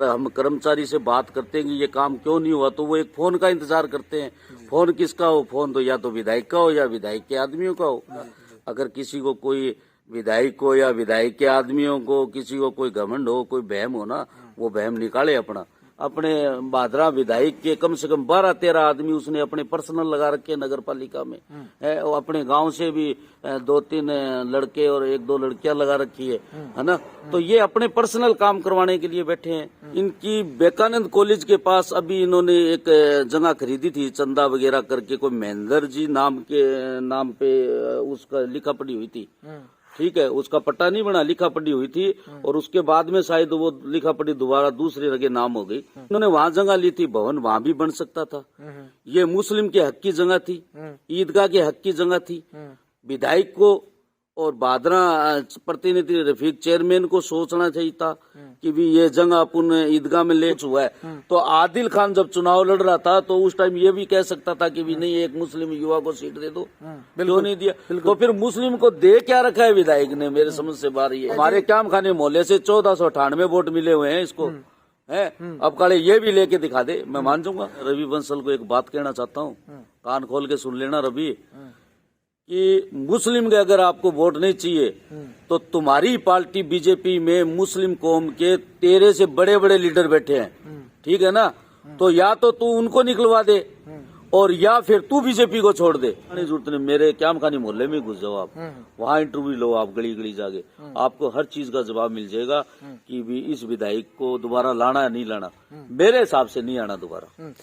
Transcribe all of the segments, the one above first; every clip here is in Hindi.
हम कर्मचारी से बात करते हैं कि ये काम क्यों नहीं हुआ, तो वो एक फोन का इंतजार करते हैं। फोन किसका हो? फोन तो या तो विधायक का हो या विधायक के आदमियों का हो। अगर किसी को कोई विधायक को या विधायक के आदमियों को किसी को कोई घमंड हो, कोई बहम हो ना, वो बहम निकाले। अपने भादरा विधायक के कम से कम 12-13 आदमी उसने अपने पर्सनल लगा रखे नगर पालिका में है। अपने गांव से भी 2-3 लड़के और 1-2 लड़कियां लगा रखी है ना। तो ये अपने पर्सनल काम करवाने के लिए बैठे हैं। इनकी विवेकानंद कॉलेज के पास अभी इन्होंने एक जगह खरीदी थी, चंदा वगैरह करके, कोई महेंद्र जी नाम पे उसका लिखा पड़ी हुई थी। ठीक है, उसका पट्टा नहीं बना, लिखा पड़ी हुई थी, और उसके बाद में शायद वो लिखा पड़ी दोबारा दूसरे जगह नाम हो गई। उन्होंने वहां जगह ली थी, भवन वहां भी बन सकता था। ये मुस्लिम के हक की जगह थी, ईदगाह के हक की जगह थी। विधायक को और भादरा प्रतिनिधि रफीक चेयरमैन को सोचना चाहिए था कि भी ये जगह अपन ईदगाह में ले हुआ है। तो आदिल खान जब चुनाव लड़ रहा था तो उस टाइम ये भी कह सकता था कि भी नहीं, एक मुस्लिम युवा को सीट दे दो, क्यों नहीं दिया? तो फिर मुस्लिम को दे क्या रखा है विधायक ने? मेरे समझ से बाहर ये हमारे क्याम खाने मोहल्ले से 1498 वोट मिले हुए हैं इसको है। अब काले ये भी लेके दिखा दे, मैं मान जाऊंगा। रवि बंसल को एक बात कहना चाहता हूँ, कान खोल के सुन लेना रवि, कि मुस्लिम के अगर आपको वोट नहीं चाहिए तो तुम्हारी पार्टी बीजेपी में मुस्लिम कौम के 13 से बड़े बड़े लीडर बैठे हैं, ठीक है ना। तो या तो तू उनको निकलवा दे और या फिर तू बीजेपी को छोड़ दे। नहीं जरूरत नहीं, मेरे क्याम खानी मोहल्ले में घुस जाओ आप, वहाँ इंटरव्यू लो आप, गली गली जाके आपको हर चीज का जवाब मिल जाएगा कि भी इस विधायक को दोबारा लाना है नहीं लाना। मेरे हिसाब से नहीं आना दोबारा।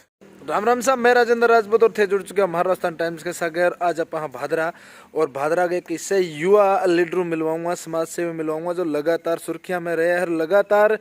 राम राम साहब, मैं राजेंद्र राजपूत और थे जुड़ चुके हैं महाराष्ट्र टाइम्स के साथ। आज आप भादरा और भादरा के किस्से युवा लीडरों मिलवाऊंगा, समाज सेवी मिलवाऊंगा, जो लगातार सुर्खियां में रहे हैं, लगातार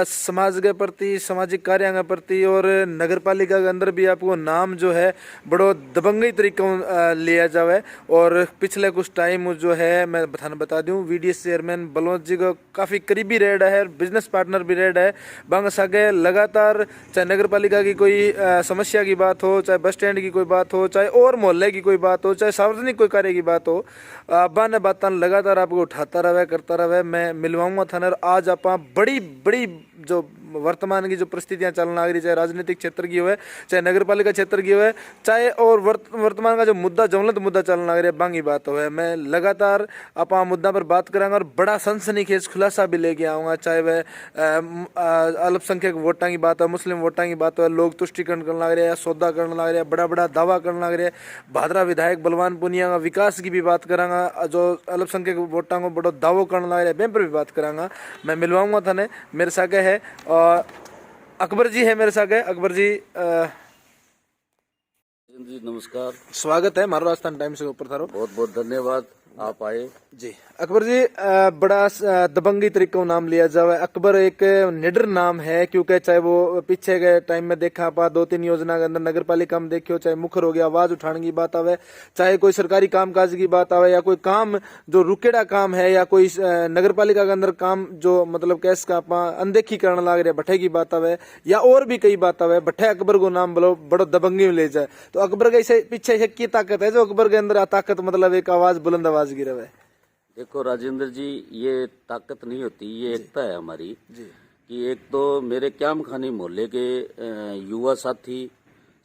समाज के प्रति, सामाजिक कार्यों के प्रति, और नगर पालिका के अंदर भी आपको नाम जो है बड़ो दबंगी तरीकों लिया जाए। और पिछले कुछ टाइम जो है मैं बता दूं, VDS चेयरमैन बलवंत जी को काफ़ी करीबी रेड है, बिजनेस पार्टनर भी रेड है। बांग सागे लगातार चाहे नगर पालिका की कोई समस्या की बात हो, चाहे बस स्टैंड की कोई बात हो, चाहे और मोहल्ले की कोई बात हो, चाहे सार्वजनिक कोई कार्य की बात हो, बाने बातां लगातार आपको उठाता रहे, करता रहे। मैं मिलवाऊंगा थाना। आज आप बड़ी बड़ी जो वर्तमान की जो परिस्थितियां चलने लग रही, चाहे राजनीतिक क्षेत्र की हो, चाहे नगर पालिका क्षेत्र की हो, चाहे और वर्तमान का जो मुद्दा, ज्वलंत मुद्दा चलने लग रहा है, बांगी बात हो, मैं लगातार आप मुद्दा पर बात करांगा और बड़ा सनसनीखेज खुलासा भी लेके आऊँगा। चाहे वह अल्पसंख्यक वोटां की बात हो, मुस्लिम वोटां की बात हो, लोग तुष्टिकरण करने लग रहे हैं, सौदा करने लग रहे हैं, बड़ा बड़ा दावा करने लग रहे हैं। भादरा विधायक बलवान पुनिया का विकास की भी बात करांगा, जो अल्पसंख्यक वोटां को बड़ा दावो करने लग रहे हैं, बेम पर भी बात करांगा। मैं मिलवाऊंगा थाने। मेरे साथ है और अकबर जी है मेरे साथ। अकबर जी नमस्कार, स्वागत है महाराष्ट्र टाइम्स के ऊपर थारो। बहुत बहुत धन्यवाद, आप आए जी। अकबर जी, बड़ा दबंगी तरीका नाम लिया जाए। अकबर एक निडर नाम है, क्योंकि चाहे वो पीछे के टाइम में देखा आप 2-3 योजना के अंदर नगर पालिका में देखियो, चाहे मुखर हो गया आवाज उठाने की बात आवे, चाहे कोई सरकारी कामकाज की बात आवे, या कोई काम जो रुकेड़ा काम है, या कोई नगर पालिका के अंदर काम जो मतलब कैस का आप अनदेखी करने लग रहे भट्टे की बात आवे, या और भी कई बात आवे, भट्टे अकबर को नाम बोलो बड़ो दबंगी में ले जाए। तो अकबर के इसे पीछे की ताकत है, जो अकबर के अंदर ताकत मतलब एक आवाज, बुलंद आवाज की रहे। देखो राजेंद्र जी, ये ताकत नहीं होती, ये एकता है हमारी जी। कि एक तो मेरे क्याम खानी मोहल्ले के युवा साथी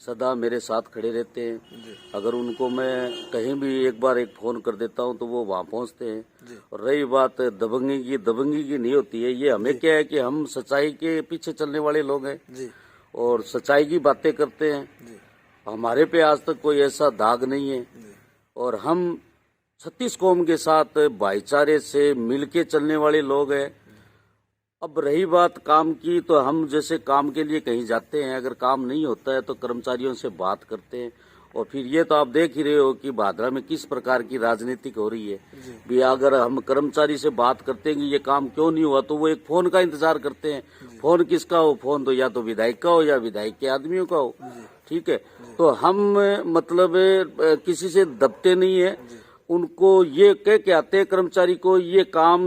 सदा मेरे साथ खड़े रहते हैं जी। अगर उनको मैं कहीं भी एक बार एक फोन कर देता हूं तो वो वहां पहुंचते हैं जी। और रही बात दबंगी की नहीं होती है। ये हमें क्या है कि हम सच्चाई के पीछे चलने वाले लोग हैं जी। और सच्चाई की बातें करते हैं जी। हमारे पे आज तक कोई ऐसा दाग नहीं है जी। और हम 36 कौम के साथ भाईचारे से मिलके चलने वाले लोग हैं। अब रही बात काम की, तो हम जैसे काम के लिए कहीं जाते हैं, अगर काम नहीं होता है तो कर्मचारियों से बात करते हैं। और फिर ये तो आप देख ही रहे हो कि भादरा में किस प्रकार की राजनीतिक हो रही है भी। अगर हम कर्मचारी से बात करते हैं कि ये काम क्यों नहीं हुआ, तो वो एक फोन का इंतजार करते हैं। फोन किसका हो? फोन तो या तो विधायक का हो या विधायक के आदमियों का हो, ठीक है। तो हम मतलब किसी से दबते नहीं है। उनको ये कह के आते हैं कर्मचारी को, ये काम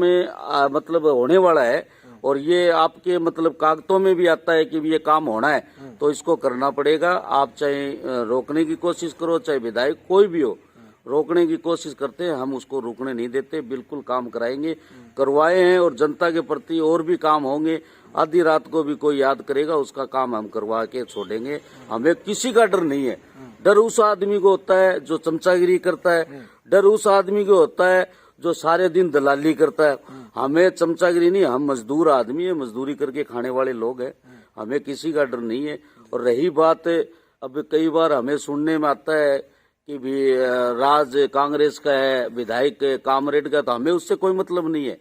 मतलब होने वाला है और ये आपके मतलब कागजों में भी आता है कि ये काम होना है, तो इसको करना पड़ेगा। आप चाहे रोकने की कोशिश करो, चाहे विधायक कोई भी हो, रोकने की कोशिश करते हैं, हम उसको रुकने नहीं देते, बिल्कुल काम कराएंगे, करवाए हैं और जनता के प्रति और भी काम होंगे। आधी रात को भी कोई याद करेगा उसका काम हम करवा के छोड़ेंगे। हमें किसी का डर नहीं है। डर उस आदमी को होता है जो चमचागिरी करता है, डर उस आदमी को होता है जो सारे दिन दलाली करता है। हमें चमचागिरी नहीं, हम मजदूर आदमी है, मजदूरी करके खाने वाले लोग हैं, हमें किसी का डर नहीं है। और रही बात, अब कई बार हमें सुनने में आता है कि भी राज कांग्रेस का है, विधायक कामरेड का, तो हमें उससे कोई मतलब नहीं है।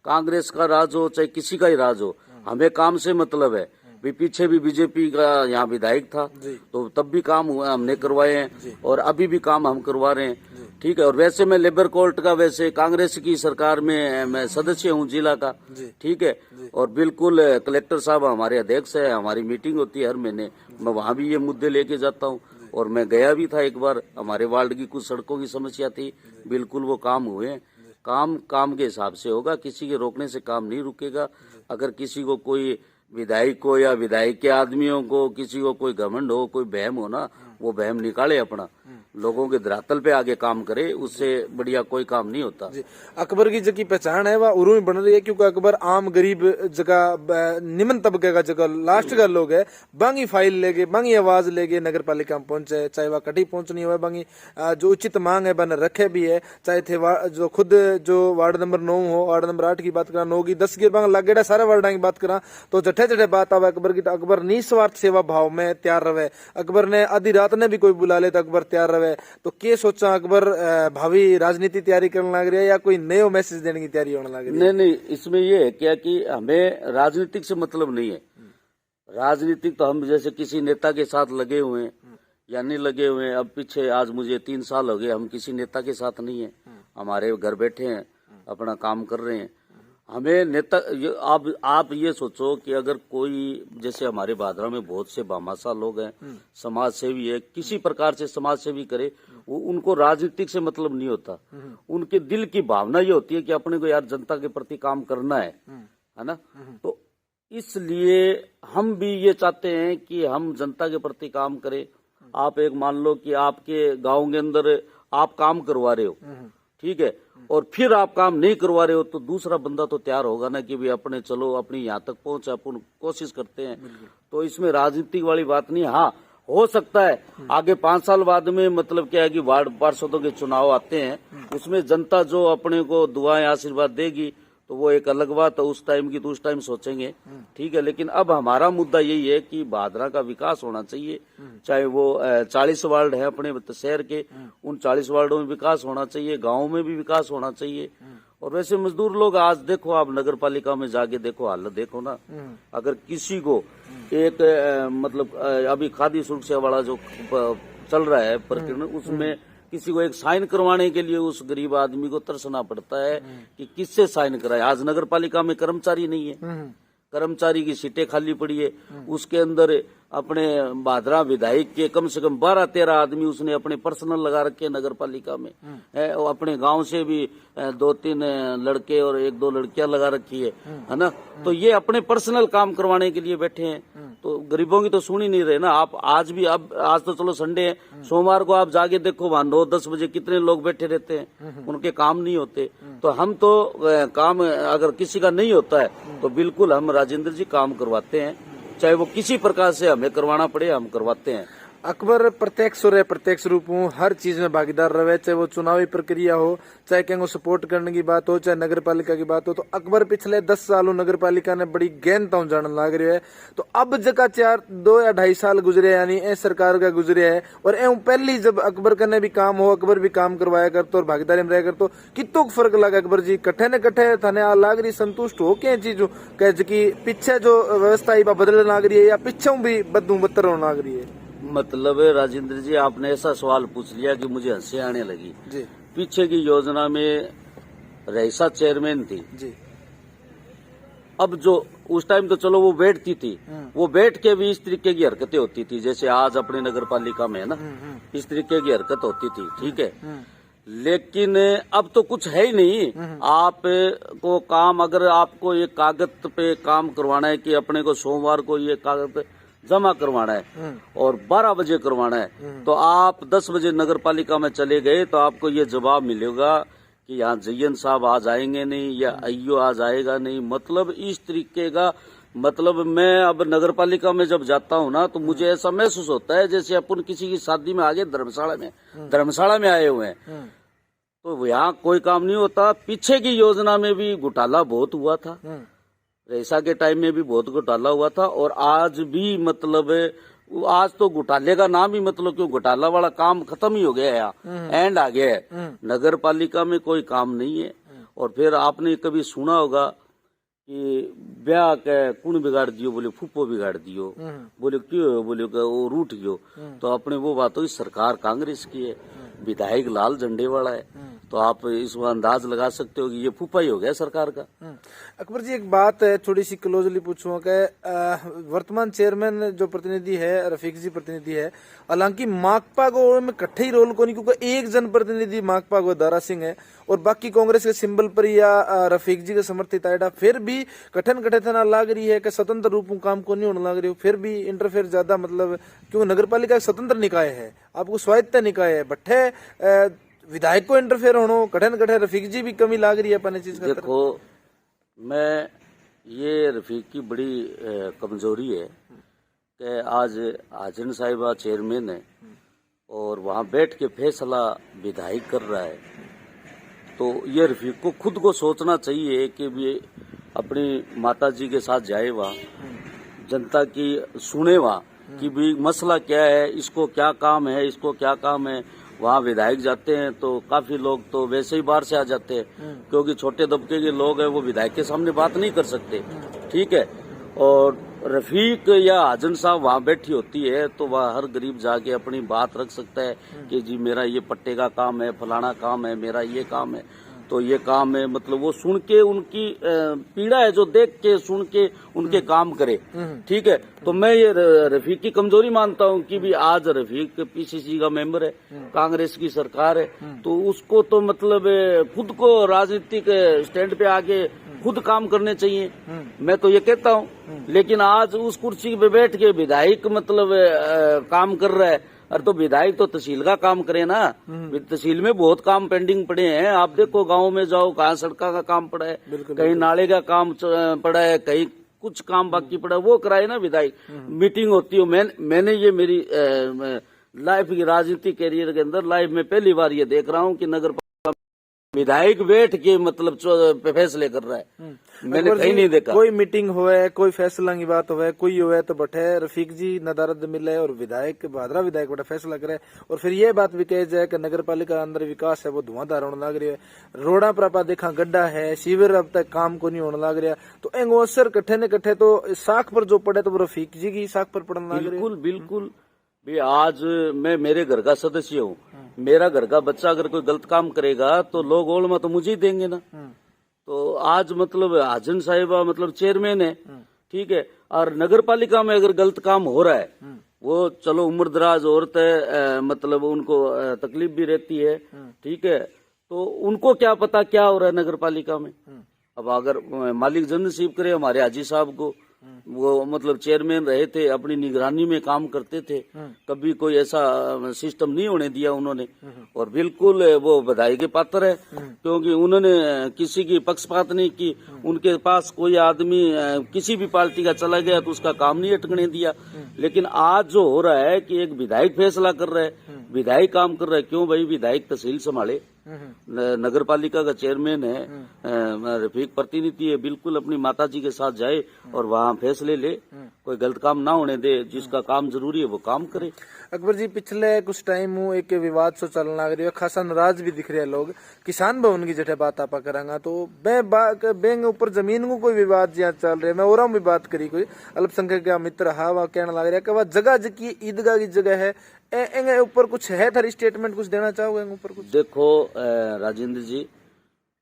कांग्रेस का राज हो चाहे किसी का ही राज हो, हमें काम से मतलब है। भी पीछे भी बीजेपी का यहाँ विधायक था तो तब भी काम हुआ, हमने करवाए हैं और अभी भी काम हम करवा रहे हैं, ठीक है। और वैसे मैं लेबर कोर्ट का, वैसे कांग्रेस की सरकार में मैं सदस्य हूँ जिला का, ठीक है। और बिल्कुल कलेक्टर साहब हमारे अध्यक्ष है, हमारी मीटिंग होती है हर महीने, मैं वहाँ भी ये मुद्दे लेके जाता हूँ। और मैं गया भी था एक बार, हमारे वार्ड की कुछ सड़कों की समस्या थी, बिल्कुल वो काम हुए हैं। काम के हिसाब से होगा, किसी के रोकने से काम नहीं रुकेगा। अगर किसी को कोई विधायक को या विधायक के आदमियों को किसी को कोई घमंड हो, कोई बहम हो ना, वो बहम निकाले अपना, लोगों के धरातल पे आगे काम करे, उससे बढ़िया कोई काम नहीं होता। अकबर की जगह पहचान है वह उरू में बन रही है, क्योंकि अकबर आम गरीब जगह निम्न तबके का जगह लास्ट का लोग है, बांगी फाइल लेके बांगी आवाज लेके नगर पालिका में पहुंचे, चाहे वह कटी पहुंचनी हो, बांगी जो उचित मांग है बन रखे भी है, चाहे थे जो खुद जो वार्ड नंबर 9 हो, वार्ड नंबर 8 की बात करा, 9 की 10 की बांग लागेड़ा सारे वार्डा की बात करा, तो जठे जठे बात आवे अकबर की, तो अकबर निस्वार्थ सेवा भाव में तैयार रहे। अकबर ने आधी रात ने भी कोई बुला ले तो अकबर तैयार रहे। तो के सोचा अकबर भावी राजनीति तैयारी करने लग रही है या कोई नयो मैसेज देने की तैयारी होने लग रही है? नहीं, इसमें ये है क्या कि हमें राजनीतिक से मतलब नहीं है। राजनीतिक तो हम जैसे किसी नेता के साथ लगे हुए हैं या नहीं लगे हुए हैं, अब पीछे आज मुझे 3 साल हो गए, हम किसी नेता के साथ नहीं है, हमारे घर बैठे हैं, अपना काम कर रहे हैं। हमें नेता, आप ये सोचो कि अगर कोई, जैसे हमारे भादरा में बहुत से भामाशाह लोग हैं, समाज सेवी है, किसी प्रकार से समाज सेवी करे, वो उनको राजनीतिक से मतलब नहीं होता। उनके दिल की भावना ये होती है कि अपने को यार जनता के प्रति काम करना है ना। तो इसलिए हम भी ये चाहते हैं कि हम जनता के प्रति काम करें। आप एक मान लो कि आपके गांव के अंदर आप काम करवा रहे हो, ठीक है, और फिर आप काम नहीं करवा रहे हो, तो दूसरा बंदा तो तैयार होगा ना कि भी अपने चलो अपनी यहाँ तक पहुंचे, अपन कोशिश करते हैं। तो इसमें राजनीतिक वाली बात नहीं। हाँ, हो सकता है आगे 5 साल बाद में, मतलब क्या है कि वार्ड पार्षदों के चुनाव आते हैं, उसमें जनता जो अपने को दुआएं आशीर्वाद देगी तो वो एक अलग बात है, उस टाइम की तो उस टाइम सोचेंगे, ठीक है। लेकिन अब हमारा मुद्दा यही है कि भादरा का विकास होना चाहिए, चाहे वो 40 वार्ड है अपने शहर के, उन 40 वार्डों में विकास होना चाहिए, गाँव में भी विकास होना चाहिए। और वैसे मजदूर लोग आज देखो, आप नगर पालिका में जाके देखो, हालत देखो ना। अगर किसी को एक मतलब अभी खादी सुरक्षा वाला जो चल रहा है प्रकरण, उसमें किसी को एक साइन करवाने के लिए उस गरीब आदमी को तरसना पड़ता है कि किससे साइन कराए। आज नगर पालिका में कर्मचारी नहीं है, कर्मचारी की सीटें खाली पड़ी है, उसके अंदर अपने भादरा विधायक के कम से कम 12-13 आदमी उसने अपने पर्सनल लगा रखे नगर पालिका में है, और अपने गांव से भी 2-3 लड़के और 1-2 लड़कियां लगा रखी है ना। तो ये अपने पर्सनल काम करवाने के लिए बैठे हैं, तो गरीबों की तो सुन ही नहीं रहे ना। आप आज भी, अब आज तो चलो संडे है, सोमवार को आप जाके देखो वहां 9-10 बजे कितने लोग बैठे रहते हैं, उनके काम नहीं होते। तो हम तो काम अगर किसी का नहीं होता है तो बिल्कुल हम राजेंद्र जी काम करवाते हैं, चाहे वो किसी प्रकार से हमें करवाना पड़े, हम करवाते हैं। अकबर प्रत्यक्ष और अप्रत्यक्ष रूप में हर चीज में भागीदार रहे, चाहे वो चुनावी प्रक्रिया हो, चाहे कहीं सपोर्ट करने की बात हो, चाहे नगर पालिका की बात हो। तो अकबर पिछले 10 सालों नगर पालिका ने बड़ी गहनता जानने लग रही है। तो अब जगह 2 या 2.5 साल गुजरे, यानी ए सरकार का गुजरे है, और ए पहली जब अकबर का ने भी काम हो, अकबर भी काम करवाया करते और भागीदारी में रह कर, तो कितो फर्क लगा अकबर जी? कट्ठे न कट्ठे थाने लाग रही, संतुष्ट हो क्या चीज की पीछे जो व्यवस्था बदलने लग रही है या पीछे भी बदू बदतर होने लग रही है? मतलब राजेंद्र जी, आपने ऐसा सवाल पूछ लिया कि मुझे हंसी आने लगी जी। पीछे की योजना में रईसा चेयरमैन थी जी। अब जो उस टाइम तो चलो वो बैठती थी, वो बैठ के भी इस तरीके की हरकतें होती थी जैसे आज अपने नगर पालिका में है ना, इस तरीके की हरकत होती थी, ठीक है। लेकिन अब तो कुछ है ही नहीं। आप को काम, अगर आपको ये कागज पे काम करवाना है कि अपने को सोमवार को ये कागज जमा करवाना है और 12 बजे करवाना है, तो आप 10 बजे नगर पालिका में चले गए तो आपको ये जवाब मिलेगा कि यहाँ जयन साहब आज आएंगे नहीं या अय्यो आज आएगा नहीं। मतलब इस तरीके का, मतलब मैं अब नगर पालिका में जब जाता हूँ ना तो मुझे ऐसा महसूस होता है जैसे अपन किसी की शादी में आगे धर्मशाला में आए हुए हैं। तो यहाँ कोई काम नहीं होता। पीछे की योजना में भी घोटाला बहुत हुआ था, रेसा के टाइम में भी बहुत घोटाला हुआ था, और आज भी मतलब आज तो घोटाले का नाम ही मतलब क्यों, घोटाला वाला काम खत्म ही हो गया है, यहाँ एंड आ गया है। नगर पालिका में कोई काम नहीं है। और फिर आपने कभी सुना होगा कि ब्याह के कौन बिगाड़ दियो, बोले फूफो बिगाड़ दियो, बोले क्यों, बोले वो रूठ गयो। तो अपने वो बात हो, सरकार कांग्रेस की है, विधायक लाल झंडे वाला है, तो आप इस अंदाज लगा सकते हो कि ये फूफा ही हो गया सरकार का। अकबर जी एक बात है, थोड़ी सी क्लोजली पूछूंगा कि वर्तमान चेयरमैन जो प्रतिनिधि है रफीक जी प्रतिनिधि है, हालांकि माकपा को में इकट्ठे ही रोल को नहीं, क्योंकि एक जन प्रतिनिधि माकपा को दारा सिंह है और बाकी कांग्रेस के सिंबल पर या रफीक जी के समर्थित आएडा, फिर भी कठन लाग रही है कि स्वतंत्र रूप में काम को नहीं होने लग रही हो, फिर भी इंटरफेयर ज्यादा, मतलब क्योंकि नगर पालिका स्वतंत्र निकाय है, आपको स्वायत्त निकाय है, बट्ठे विधायक को इंटरफेयर होनो कठन रफीक जी भी कमी लाग रही है अपने चीज का। देखो, मैं ये रफीक की बड़ी कमजोरी है कि आज आजन साहिबा चेयरमैन है और वहाँ बैठ के फैसला विधायक कर रहा है, तो ये रफीक को खुद को सोचना चाहिए कि ये अपनी माता जी के साथ जाए वहाँ, जनता की सुने वहाँ कि भी मसला क्या है, इसको क्या काम है, इसको क्या काम है। वहाँ विधायक जाते हैं तो काफी लोग तो वैसे ही बाहर से आ जाते हैं, क्योंकि छोटे दबके के लोग हैं वो विधायक के सामने बात नहीं कर सकते, ठीक है। और रफीक या हाजन साहब वहाँ बैठी होती है तो वह हर गरीब जाके अपनी बात रख सकता है कि जी मेरा ये पट्टे का काम है, फलाना काम है, मेरा ये काम है, तो ये काम है, मतलब वो सुन के उनकी पीड़ा है जो देख के सुन के उनके काम करे, ठीक है। तो मैं ये रफीक की कमजोरी मानता हूँ कि भी आज रफीक पीसीसी का मेंबर है, कांग्रेस की सरकार है, तो उसको तो मतलब खुद को राजनीतिक स्टैंड पे आके खुद काम करने चाहिए, मैं तो ये कहता हूँ। लेकिन आज उस कुर्सी पे बैठ के विधायक मतलब काम कर रहा है, अरे तो विधायक तो तहसील का काम करे ना, तहसील में बहुत काम पेंडिंग पड़े हैं। आप देखो गांव में जाओ, कहाँ सड़का का काम पड़ा है, कहीं नाले का काम पड़ा है, कहीं कुछ काम बाकी पड़ा है, वो कराए ना विधायक। मीटिंग होती हो, मैंने ये मेरी लाइफ की राजनीतिक कैरियर के अंदर लाइफ में पहली बार ये देख रहा हूँ कि नगर विधायक बैठ के मतलब फैसले कर रहा है, मैंने कहीं नहीं देखा। कोई मीटिंग होए, कोई फैसला की बात होए, कोई होए तो बटे रफीक जी नदारद मिले और विधायक भादरा विधायक बड़ा फैसला करे, और फिर ये बात भी कही जाए कि नगर पालिका अंदर विकास है वो धुआंधार होने लग रही है, रोड़ा पर देखा गड्ढा है, सीवर अब तक काम को नहीं होने लग रहा, तो एंगो असर कट्ठे न कट्ठे तो साख पर जो पड़े तो वो रफीक जी की साख पर पड़ने लग रही है। बिल्कुल बिल्कुल भी आज मैं मेरे घर का सदस्य हूँ, मेरा घर का बच्चा अगर कोई गलत काम करेगा तो लोग ओल में तो मुझे ही देंगे ना। तो आज मतलब हाजन साहिबा मतलब चेयरमैन है, ठीक है, और नगर पालिका में अगर गलत काम हो रहा है, वो चलो उम्र दराज औरत है, मतलब उनको तकलीफ भी रहती है, ठीक है, तो उनको क्या पता क्या हो रहा है नगर पालिका में। अब अगर मालिक जन नसीब करे हमारे हाजी साहब को, वो मतलब चेयरमैन रहे थे, अपनी निगरानी में काम करते थे, कभी कोई ऐसा सिस्टम नहीं होने दिया उन्होंने, और बिल्कुल वो बधाई के पात्र है, क्योंकि उन्होंने किसी की पक्षपात नहीं की। उनके पास कोई आदमी किसी भी पार्टी का चला गया तो उसका काम नहीं अटकने दिया। लेकिन आज जो हो रहा है कि एक विधायक फैसला कर रहा है, विधायक काम कर रहा है, क्यों भाई विधायक तहसील संभाले, नगर पालिका का चेयरमैन है, रफीक प्रतिनिधि है, बिल्कुल अपनी माताजी के साथ जाए और वहाँ फैसले ले, कोई गलत काम ना होने दे, जिसका काम जरूरी है वो काम करे। अकबर जी पिछले कुछ टाइम एक विवाद सो चलने लग रही है, खासा नाराज भी दिख रहे हैं लोग, किसान भवन की जठे बात आपा करांगा तो बैंक ऊपर जमीन को कोई विवाद यहाँ चल रहे, मैं और भी बात करी, कोई अल्पसंख्यक का मित्र हा वह कहने लग रहा है कि वह जगह की ईदगाह की जगह है, एंगे ऊपर कुछ है थारी स्टेटमेंट कुछ देना चाहोगे ऊपर कुछ? देखो राजेंद्र जी,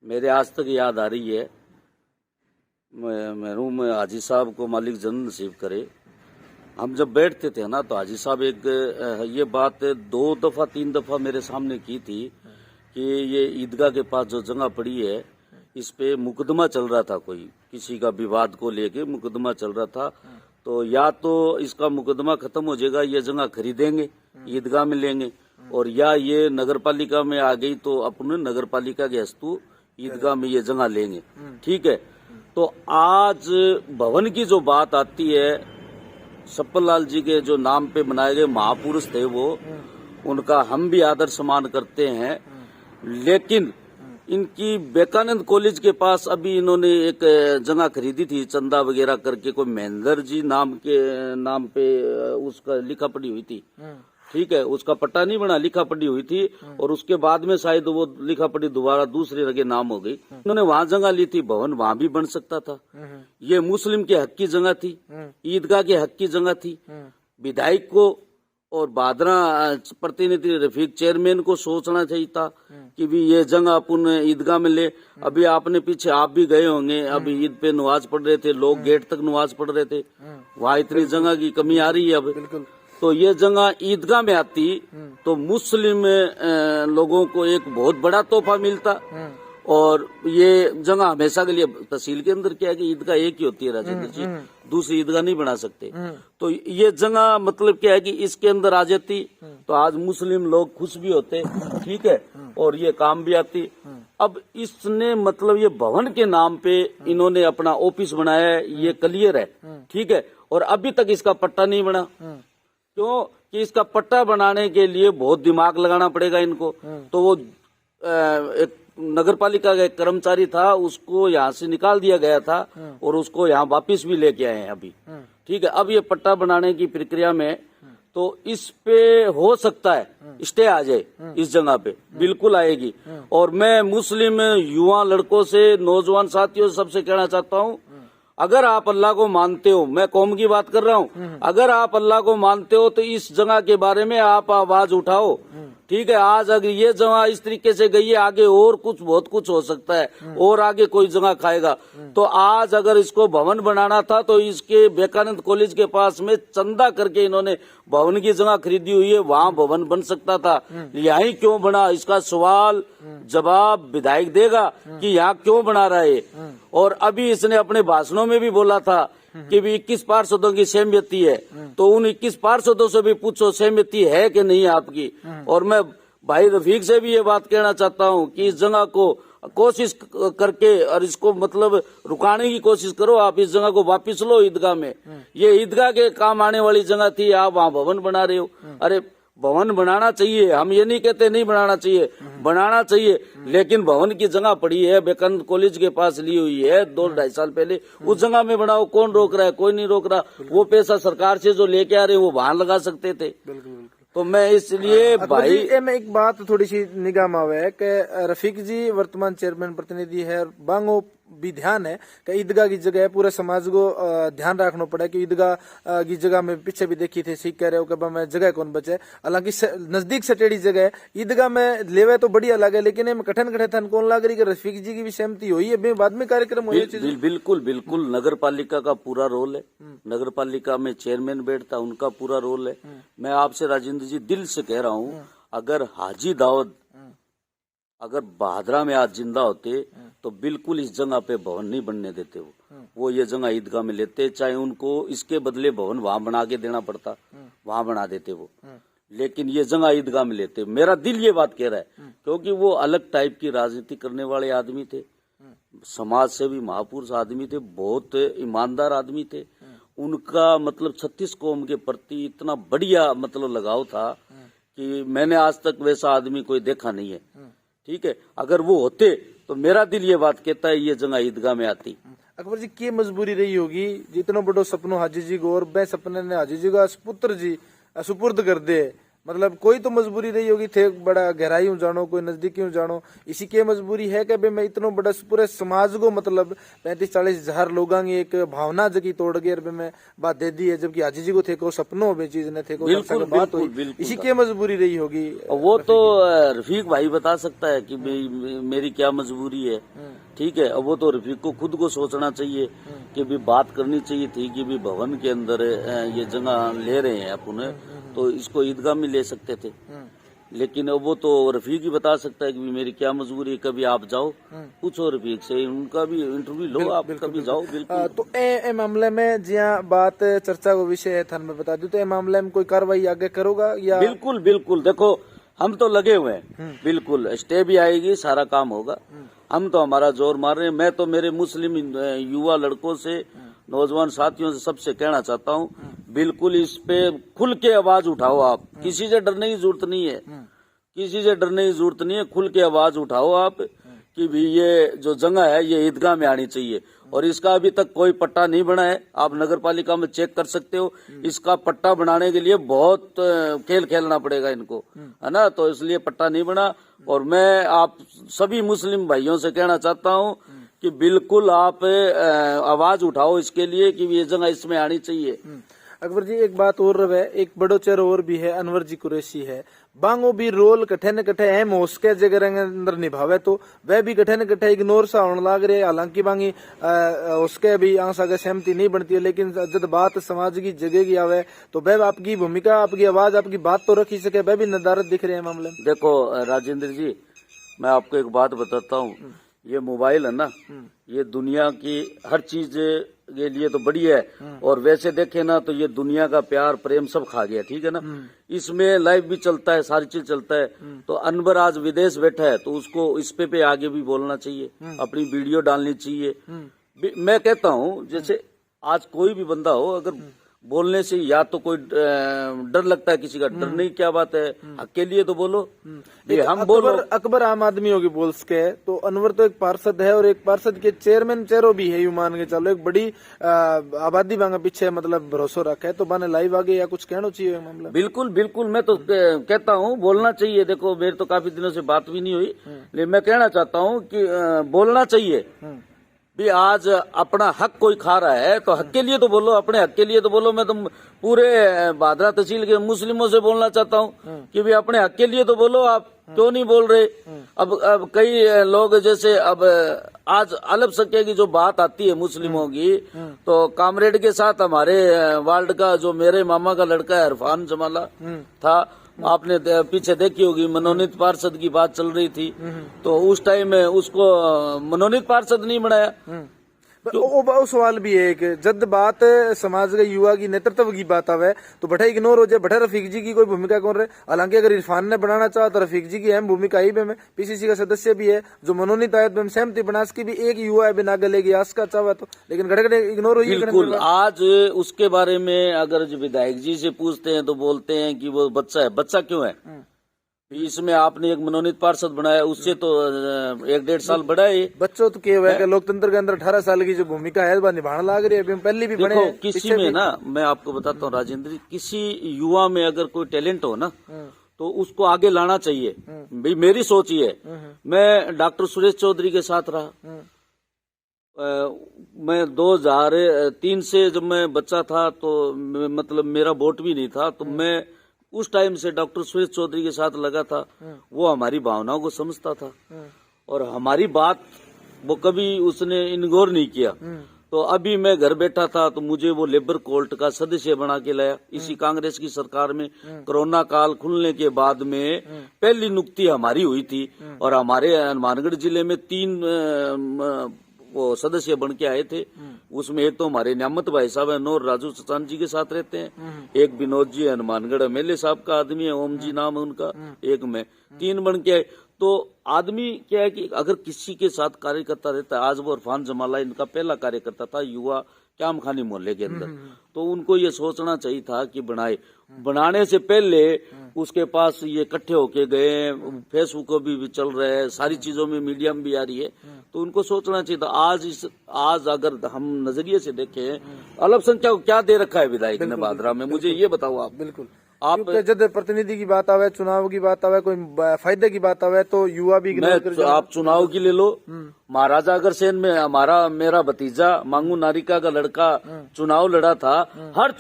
मेरे आज तक याद आ रही है, मरहूम हाजी साहब को मालिक जन नसीब करे, हम जब बैठते थे ना तो हाजी साहब एक ये बात 2 दफा 3 दफा मेरे सामने की थी कि ये ईदगाह के पास जो जगह पड़ी है इस पे मुकदमा चल रहा था, कोई किसी का विवाद को लेके मुकदमा चल रहा था, तो या तो इसका मुकदमा खत्म हो जाएगा, ये जगह खरीदेंगे, ईदगाह में लेंगे, और या ये नगर पालिका में आ गई तो अपने नगर पालिका के हस्तु ईदगाह में ये जगह लेंगे। ठीक है। तो आज भवन की जो बात आती है, सप्पन लाल जी के जो नाम पे बनाए गए महापुरुष थे वो, उनका हम भी आदर सम्मान करते हैं, लेकिन इनकी विवेकानंद कॉलेज के पास अभी इन्होंने एक जगह खरीदी थी चंदा वगैरह करके, कोई महेंद्र जी नाम पे उसका लिखा पड़ी हुई थी। ठीक है, उसका पट्टा नहीं बना, लिखा पड़ी हुई थी, और उसके बाद में शायद वो लिखा पड़ी दोबारा दूसरे जगह नाम हो गई। इन्होंने वहां जगह ली थी, भवन वहां भी बन सकता था। ये मुस्लिम के हक की जगह थी, ईदगाह के हक की जगह थी। विधायक को और भादरा प्रतिनिधि रफीक चेयरमैन को सोचना चाहिए था कि भी ये जगह अपन ईदगाह में ले। अभी आपने पीछे आप भी गए होंगे, अभी ईद पे नमाज पढ़ रहे थे लोग, गेट तक नमाज पढ़ रहे थे, वहाँ इतनी जगह की कमी आ रही है अब। तो ये जगह ईदगाह में आती तो मुस्लिम लोगों को एक बहुत बड़ा तोहफा मिलता, और ये जगह हमेशा के लिए तहसील के अंदर क्या है कि ईदगाह एक ही होती है राजेंद्र जी, दूसरी ईदगाह नहीं बना सकते। तो ये जगह मतलब क्या है कि इसके अंदर आ जाती तो आज मुस्लिम लोग खुश भी होते। ठीक है, और ये काम भी आती। अब इसने मतलब ये भवन के नाम पे इन्होंने अपना ऑफिस बनाया है, ये क्लियर है। ठीक है, और अभी तक इसका पट्टा नहीं बना। क्यों कि इसका पट्टा बनाने के लिए बहुत दिमाग लगाना पड़ेगा इनको। तो वो एक नगर पालिका का एक कर्मचारी था, उसको यहाँ से निकाल दिया गया था और उसको यहाँ वापिस भी लेके आए हैं अभी। ठीक है, अब ये पट्टा बनाने की प्रक्रिया में, तो इस पे हो सकता है स्टे आ जाए, इस जगह पे बिल्कुल आएगी। और मैं मुस्लिम युवा लड़कों से, नौजवान साथियों से सबसे कहना चाहता हूँ, अगर आप अल्लाह को मानते हो, मैं कौम की बात कर रहा हूँ, अगर आप अल्लाह को मानते हो तो इस जगह के बारे में आप आवाज उठाओ। ठीक है, आज अगर ये जगह इस तरीके से गई है, आगे और कुछ बहुत कुछ हो सकता है, और आगे कोई जगह खाएगा। तो आज अगर इसको भवन बनाना था तो इसके विवेकानंद कॉलेज के पास में चंदा करके इन्होंने भवन की जगह खरीदी हुई है, वहाँ भवन बन सकता था। यहीं क्यों बना, इसका सवाल जवाब विधायक देगा कि यहाँ क्यों बना रहा है। और अभी इसने अपने भाषणों में भी बोला था कि भी 21 पार्षदों की सहमति है, तो उन 21 पार्षदों से भी पूछो सहमति है कि नहीं आपकी। और मैं भाई रफीक से भी ये बात कहना चाहता हूँ कि इस जगह को कोशिश करके और इसको मतलब रुकाने की कोशिश करो, आप इस जगह को वापिस लो ईदगाह में। ये ईदगाह के काम आने वाली जगह थी, आप वहाँ भवन बना रहे हो। अरे भवन बनाना चाहिए, हम ये नहीं कहते नहीं बनाना चाहिए, बनाना चाहिए, लेकिन भवन की जगह पड़ी है, विवेकानंद कॉलेज के पास ली हुई है 2-2.5 साल पहले, उस जगह में बनाओ। कौन रोक रहा है? कोई नहीं रोक रहा। वो पैसा सरकार से जो लेके आ रहे वो वहां लगा सकते थे। तो मैं इसलिए भाई मैं एक बात थोड़ी सी निगाह में आवे है कि रफीक जी वर्तमान चेयरमैन प्रतिनिधि है, बांगो भी ध्यान है कि ईदगाह की जगह है, पूरे समाज को ध्यान रखना पड़ा कि ईदगाह की जगह में पीछे भी देखी थे, सीख कह रहे हो कि मैं जगह कौन बचे। हालांकि नजदीक से टेढ़ी जगह है, ईदगाह में लेवे तो बढ़िया लगे, लेकिन में कठिन कौन लग रही कि रफीक जी की भी सहमति हुई है, बाद में कार्यक्रम हुई। बिल्कुल बिल्कुल नगर पालिका का पूरा रोल है, नगर पालिका में चेयरमैन बैठता, उनका पूरा रोल है। मैं आपसे राजेंद्र जी दिल से कह रहा हूँ, अगर हाजी दाऊद अगर भादरा में आज जिंदा होते तो बिल्कुल इस जगह पे भवन नहीं बनने देते। वो ये जगह ईदगाह में लेते, चाहे उनको इसके बदले भवन वहां बना के देना पड़ता, वहां बना देते वो, लेकिन ये जगह ईदगाह में लेते। मेरा दिल ये बात कह रहा है, क्योंकि वो अलग टाइप की राजनीति करने वाले आदमी थे, समाज से भी महापुरुष आदमी थे, बहुत ईमानदार आदमी थे। उनका मतलब 36 कौम के प्रति इतना बढ़िया मतलब लगाव था कि मैंने आज तक वैसा आदमी कोई देखा नहीं है। ठीक है, अगर वो होते तो मेरा दिल ये बात कहता है ये जगह ईदगाह में आती। अकबर जी की मजबूरी रही होगी, जितना बड़ो सपनों हाजी जी को और बे सपने ने हाजी जी का पुत्र जी सुपुर्द कर दे, मतलब कोई तो मजबूरी रही होगी, थे बड़ा गहराई हूँ जानो, कोई नजदीकी हूँ जानो, इसी की मजबूरी है कि मैं इतना बड़ा पूरे समाज को मतलब 35-40 हजार लोगों की एक भावना जगी तोड़ गए मैं बात दे दी है, जबकि हाजी जी को थे को सपनों में चीज ने थे को बात हुई, इसी की मजबूरी रही होगी। वो तो रफीक भाई बता सकता है कि मेरी क्या मजबूरी है। ठीक है, अब वो तो रफीक को खुद को सोचना चाहिए कि भी बात करनी चाहिए थी कि भी भवन के अंदर ये जगह ले रहे हैं अपन, तो इसको ईदगाह में ले सकते थे। लेकिन अब वो तो रफीक ही बता सकता है कि मेरी क्या मजबूरी है। कभी आप जाओ, पूछो रफीक से, उनका भी इंटरव्यू लो, आप कभी जाओ। बिल्कुल। तो ए मामले में जिया बात चर्चा को विषय है, थान में बता दूं तो ए मामले में कोई कार्रवाई आगे करोगा या? बिल्कुल बिल्कुल, देखो हम तो लगे हुए हैं, बिल्कुल स्टे भी आएगी, सारा काम होगा। हम तो हमारा जोर मार रहे हैं। मैं तो मेरे मुस्लिम युवा लड़कों से, नौजवान साथियों से, सबसे कहना चाहता हूँ, बिल्कुल इस पे खुल के आवाज उठाओ। आप किसी से डरने की जरूरत नहीं है, किसी से डरने की जरूरत नहीं है। खुल के आवाज उठाओ आप कि भी ये जो जगह है ये ईदगाह में आनी चाहिए। और इसका अभी तक कोई पट्टा नहीं बना है, आप नगर पालिका में चेक कर सकते हो। इसका पट्टा बनाने के लिए बहुत खेल खेलना पड़ेगा इनको, है ना, तो इसलिए पट्टा नहीं बना। और मैं आप सभी मुस्लिम भाइयों से कहना चाहता हूँ कि बिल्कुल आप आवाज उठाओ इसके लिए कि ये जगह इसमें आनी चाहिए। अकबर जी एक बात और है, एक बड़ो चेहरा और भी है, अनवर जी कुरैशी है। बांगो भी रोल कठे न कठे अहम उसके जगह अंदर निभावे तो वह भी कठे न कठे इग्नोर सा होने लग रहे। हालांकि बांगी उसके भी आंस आगे सहमति नहीं बनती है, लेकिन जब बात समाज की जगह की आवे तो वह आपकी भूमिका, आपकी आवाज, आपकी बात तो रखी सके, वह भी नदारत दिख रहे हैं मामले में। देखो राजेंद्र जी, मैं आपको एक बात बताता हूँ, ये मोबाइल है ना, ये दुनिया की हर चीज के लिए तो बढ़िया है। और वैसे देखे ना तो ये दुनिया का प्यार प्रेम सब खा गया, ठीक है ना। इसमें लाइव भी चलता है, सारी चीज चलता है। तो अनवर आज विदेश बैठा है तो उसको इस पे आगे भी बोलना चाहिए, अपनी वीडियो डालनी चाहिए। मैं कहता हूँ जैसे आज कोई भी बंदा हो, अगर बोलने से या तो कोई डर लगता है, किसी का डर नहीं, क्या बात है, हक के लिए तो बोलो। हम बोलो अकबर आम आदमी होगी बोल सके, तो अनवर तो एक पार्षद है और एक पार्षद के चेयरमैन चेहरों भी है, यू मान के चलो। एक बड़ी आबादी बांगा पीछे मतलब भरोसा रखा है, तो बाने लाइव आगे या कुछ कहना चाहिए मामला। बिल्कुल बिल्कुल, मैं तो कहता हूँ बोलना चाहिए। देखो मेरे तो काफी दिनों से बात भी नहीं हुई, लेकिन मैं कहना चाहता हूँ कि बोलना चाहिए भी। आज अपना हक कोई खा रहा है तो हक के लिए तो बोलो, अपने हक के लिए तो बोलो। मैं तो पूरे भादरा तहसील के मुस्लिमों से बोलना चाहता हूँ कि भी अपने हक के लिए तो बोलो। आप क्यों नहीं बोल रहे? अब कई लोग जैसे अब आज अल्पसंख्यक की जो बात आती है मुस्लिमों की, तो कामरेड के साथ हमारे वार्ड का जो मेरे मामा का लड़का है इरफान जमाला था, आपने पीछे देखी होगी, मनोनीत पार्षद की बात चल रही थी, तो उस टाइम में उसको मनोनीत पार्षद नहीं बनाया। वो सवाल भी है एक, जब बात समाज के युवा की नेतृत्व की बात आवे तो बठा इग्नोर हो जाए, बठा रफीक जी की कोई भूमिका कौन रहे। हालांकि अगर इरफान ने बनाना चाहा तो रफीक जी की अहम भूमिका ही में पीसीसी का सदस्य भी है, जो मनोनीत आयत में सहमति बना की भी एक युवा है बिना गले की आस का चावा तो, लेकिन घड़े घड़े इग्नोर हुई। बिल्कुल, आज उसके बारे में अगर विधायक जी से पूछते हैं तो बोलते हैं कि वो बच्चा है। बच्चा क्यों है? इसमें आपने एक मनोनीत पार्षद बनाया, उससे तो 1-1.5 साल बड़ा है। बच्चों तो क्या है कि लोकतंत्र के अंदर 18 साल की जो भूमिका है वह निभाना लग रही है, पहले भी बने। किसी में ना, मैं आपको बताता हूँ राजेंद्र जी, किसी युवा में अगर कोई टैलेंट हो ना तो उसको आगे लाना चाहिए। भाई मेरी सोच ये है, मैं डॉक्टर सुरेश चौधरी के साथ रहा। मैं 2003 से जब मैं बच्चा था तो मतलब मेरा वोट भी नहीं था, तो मैं उस टाइम से डॉक्टर सुरेश चौधरी के साथ लगा था। वो हमारी भावनाओं को समझता था और हमारी बात वो कभी उसने इग्नोर नहीं किया। तो अभी मैं घर बैठा था तो मुझे वो लेबर कोर्ट का सदस्य बना के लाया इसी कांग्रेस की सरकार में। कोरोना काल खुलने के बाद में पहली नियुक्ति हमारी हुई थी और हमारे हनुमानगढ़ जिले में 3 वो सदस्य बन के आए थे। उसमें एक तो हमारे न्यामत भाई साहब है, नौर राजू चचान जी के साथ रहते हैं, एक विनोद जी हनुमानगढ़ एमएलए साहब का आदमी है, ओम जी नाम है उनका, एक में 3 बन के आए। तो आदमी क्या है कि अगर किसी के साथ कार्यकर्ता रहता है, आज वो इरफान जमाला इनका पहला कार्यकर्ता था युवा क्याम खानी मोहल्ले के अंदर, तो उनको ये सोचना चाहिए था कि बनाने से पहले उसके पास ये इकट्ठे होके गए, फेसबुक भी चल रहा है, सारी चीजों में मीडिया में भी आ रही है, तो उनको सोचना चाहिए था। आज अगर हम नजरिए से देखें, अल्पसंख्यक को क्या दे रखा है विधायक ने भादरा में, मुझे ये बताओ आप। बिल्कुल, आप जब प्रतिनिधि की बात आवे, चुनाव की बात आवे, कोई फायदे की बात आवे तो युवा भी आप चुनाव की ले लो, महाराजा अग्रसेन में मेरा भतीजा मांगू नारिका का लड़का चुनाव लड़ा था। हर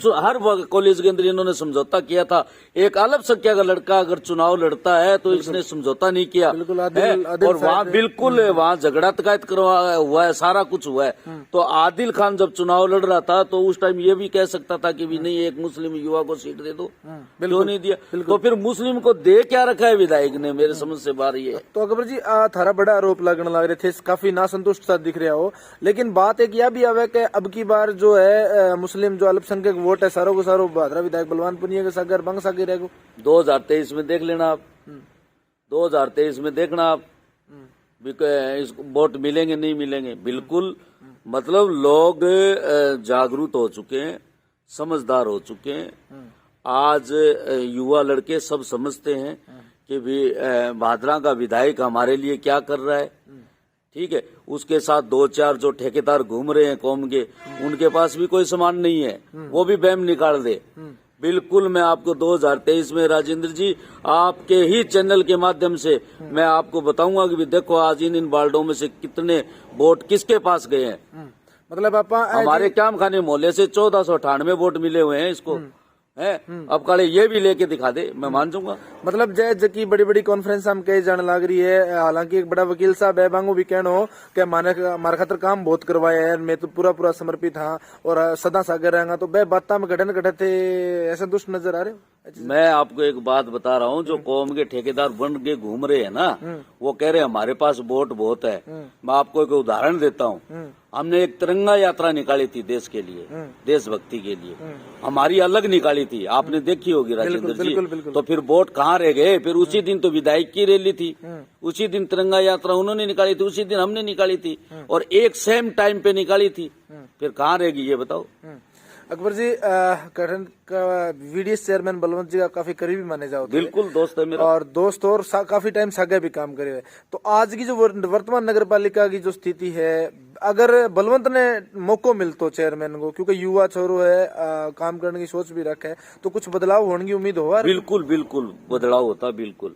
कॉलेज के अंदर इन्होंने समझौता किया था। एक अल्पसंख्यक का लड़का अगर चुनाव लड़ता है तो इसने समझौता नहीं किया है। और वहाँ बिल्कुल वहाँ झगड़ा तकायत करवा हुआ है, सारा कुछ हुआ है। तो आदिल खान जब चुनाव लड़ रहा था तो उस टाइम ये भी कह सकता था कि भी नहीं, एक मुस्लिम युवा को सीट दे दो, क्यों नहीं दिया? तो फिर मुस्लिम को दे क्या रखा है विधायक ने, मेरे समझ से बाहर ये। तो अकबर जी थारा बड़ा आरोप लगने लग रहे थे, काफी नासंतुष्ट सा दिख रहा हो, लेकिन बात एक यह भी आवे कि अब की बार जो है मुस्लिम जो अल्पसंख्यक वोट है सारों को सारों भादरा विधायक बलवान पुनिया के सागर बंग सागे रहेगो। 2023 में देख लेना आप, 2023 में देखना आप वोट मिलेंगे नहीं मिलेंगे। बिल्कुल मतलब लोग जागरूक हो चुके हैं, समझदार हो चुके हैं। आज युवा लड़के सब समझते हैं कि भी भादरा का विधायक हमारे लिए क्या कर रहा है। ठीक है, उसके साथ 2-4 जो ठेकेदार घूम रहे हैं कौम के, उनके पास भी कोई सामान नहीं है, वो भी बैम निकाल दे। बिल्कुल मैं आपको 2023 में राजेंद्र जी आपके ही चैनल के माध्यम से मैं आपको बताऊंगा कि भी देखो आज इन वार्डों में से कितने वोट किसके पास गए हैं। मतलब आप हमारे क्याम खाने मोहल्ले से 1498 वोट मिले हुए हैं इसको है। अब काले ये भी लेके दिखा दे, मैं मान जाऊंगा। मतलब जय की बड़ी बड़ी कॉन्फ्रेंस हम कही जाने लग रही है, हालांकि एक बड़ा वकील साहब है बांगो भी कहना हो कि हमारे खातर काम बहुत करवाया है, मैं तो पूरा समर्पित हाँ और सदा सागर रहेगा। तो बे बात में घटन घटे थे, ऐसे दुष्ट नजर आ रहे हो। मैं आपको एक बात बता रहा हूँ, जो कौम के ठेकेदार बन के घूम रहे हैं ना, वो कह रहे हैं हमारे पास वोट बहुत है। मैं आपको एक उदाहरण देता हूँ। हमने एक तिरंगा यात्रा निकाली थी देश के लिए, देशभक्ति के लिए, हमारी अलग निकाली थी, आपने देखी होगी राजेंद्र जी। तो फिर वोट कहाँ रह गए? फिर उसी दिन तो विधायक की रैली थी, उसी दिन तिरंगा यात्रा उन्होंने निकाली थी, उसी दिन हमने निकाली थी और एक सेम टाइम पे निकाली थी। फिर कहाँ रहेगी ये बताओ। अकबर जी करंट का वीडीएस चेयरमैन बलवंत जी का काफी करीबी माने जाओ। बिल्कुल दोस्त है मेरा, और दोस्त और काफी टाइम सागे भी काम करे हुए। तो आज की जो वर्तमान नगर पालिका की जो स्थिति है, अगर बलवंत ने मौको मिलतो चेयरमैन को, क्योंकि युवा छोरो है, काम करने की सोच भी रखे है, तो कुछ बदलाव होने की उम्मीद हो? बिल्कुल बिल्कुल बदलाव होता बिल्कुल।